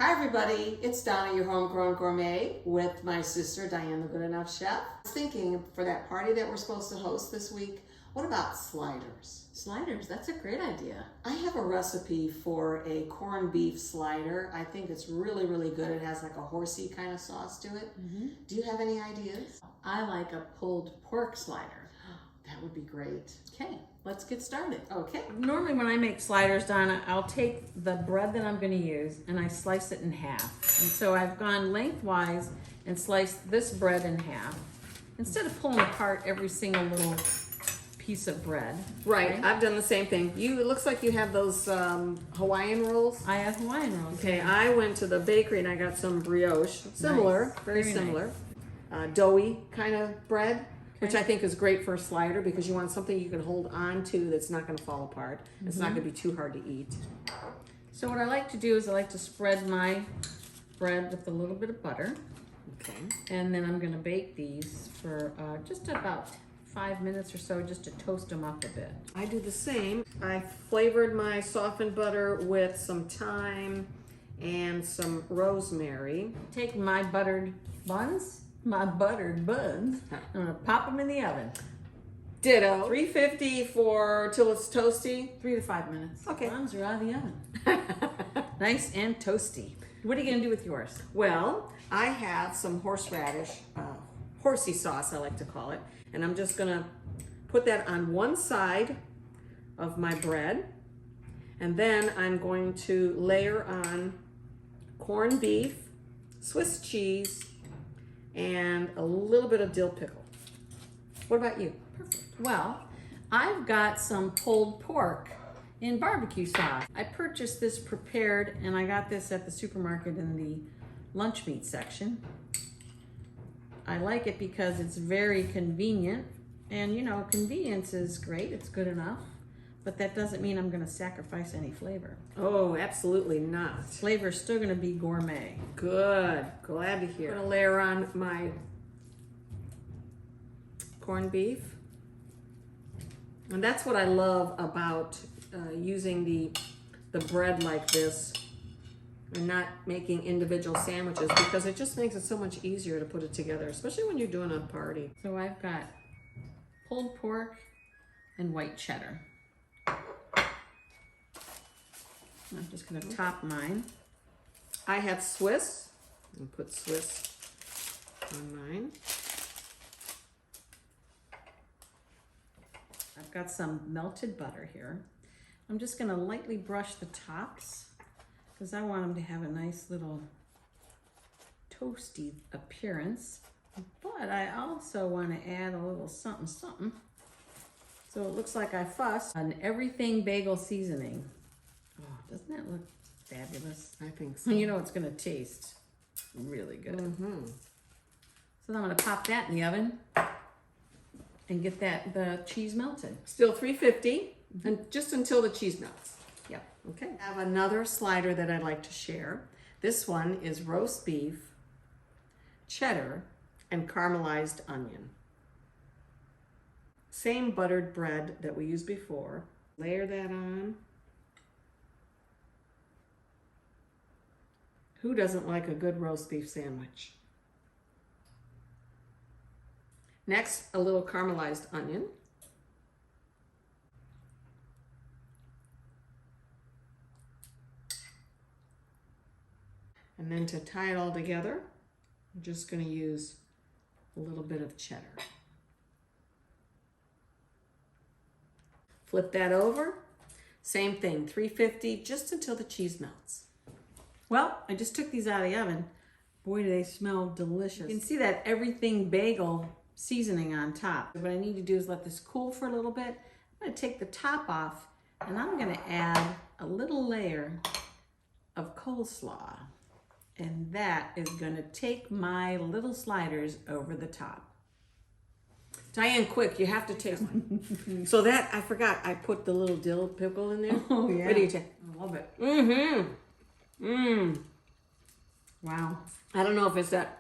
Hi everybody, it's Donna, your homegrown gourmet, with my sister Diane, the Good Enough Chef. I was thinking for that party that we're supposed to host this week, what about sliders? Sliders, that's a great idea. I have a recipe for a corned beef slider. I think it's really, really good. It has like a horsey kind of sauce to it. Do you have any ideas? I like a pulled pork slider. That would be great. Okay, let's get started. Okay. Normally when I make sliders, Donna, I'll take the bread that I'm going to use and I slice it in half. And so I've gone lengthwise and sliced this bread in half instead of pulling apart every single little piece of bread. Right, okay? I've done the same thing. It looks like you have those Hawaiian rolls. I have Hawaiian rolls. Okay, I went to the bakery and I got some brioche. Similar, Nice. very Very similar. Doughy kind of bread, which Okay. I think is great for a slider because you want something you can hold on to that's not going to fall apart. It's not going to be too hard to eat. So what I like to do is I like to spread my bread with a little bit of butter. Okay. And then I'm going to bake these for just about 5 minutes or so, just to toast them up a bit. I do the same. I flavored my softened butter with some thyme and some rosemary. Take my buttered buns, I'm gonna pop them in the oven. Ditto. 350 till it's toasty. 3 to 5 minutes. Okay. Buns are out of the oven. Nice and toasty. What are you gonna do with yours? Well, I have some horseradish, horsey sauce I like to call it, and I'm just gonna put that on one side of my bread, and then I'm going to layer on corned beef, Swiss cheese, and a little bit of dill pickle. What about you? Perfect. Well, I've got some pulled pork in barbecue sauce. I purchased this prepared, and I got this at the supermarket in the lunch meat section. I like it because it's very convenient, and you know, convenience is great, it's good enough, but that doesn't mean I'm gonna sacrifice any flavor. Oh, absolutely not. Flavor is still gonna be gourmet. Good, glad to hear. I'm gonna layer on my corned beef. And that's what I love about using the bread like this and not making individual sandwiches, because it just makes it so much easier to put it together, especially when you're doing a party. So I've got pulled pork and white cheddar. I'm just gonna top mine. I have Swiss. I'll put Swiss on mine. I've got some melted butter here. I'm just gonna lightly brush the tops because I want them to have a nice little toasty appearance. But I also want to add a little something something. So it looks like I fussed on everything bagel seasoning. Oh, doesn't that look fabulous? I think so. You know it's gonna taste really good. So I'm gonna pop that in the oven and get the cheese melted. Still 350, and just until the cheese melts. Yep. Okay. I have another slider that I'd like to share. This one is roast beef, cheddar, and caramelized onion. Same buttered bread that we used before. Layer that on. Who doesn't like a good roast beef sandwich? Next, a little caramelized onion. And then to tie it all together, I'm just going to use a little bit of cheddar. Flip that over. Same thing, 350, just until the cheese melts. Well, I just took these out of the oven. Boy, do they smell delicious. You can see that everything bagel seasoning on top. What I need to do is let this cool for a little bit. I'm gonna take the top off and I'm gonna add a little layer of coleslaw. And that is gonna take my little sliders over the top. Diane, quick, you have to taste one. So that, I forgot, I put the little dill pickle in there. Oh yeah. What do you take? I love it. Wow. I don't know if it's that,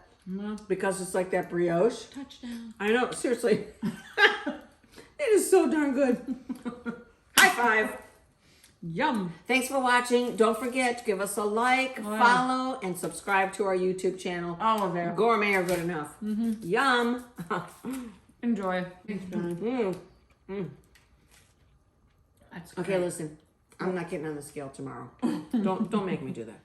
because it's like that brioche. Touchdown. I know, seriously. It is so darn good. High five. Yum. Thanks for watching. Don't forget to give us a like, follow, and subscribe to our YouTube channel. All of it. Gourmet are good enough. Yum. Enjoy. Thanks, Billy. That's Okay, listen. I'm not getting on the scale tomorrow. Don't make me do that.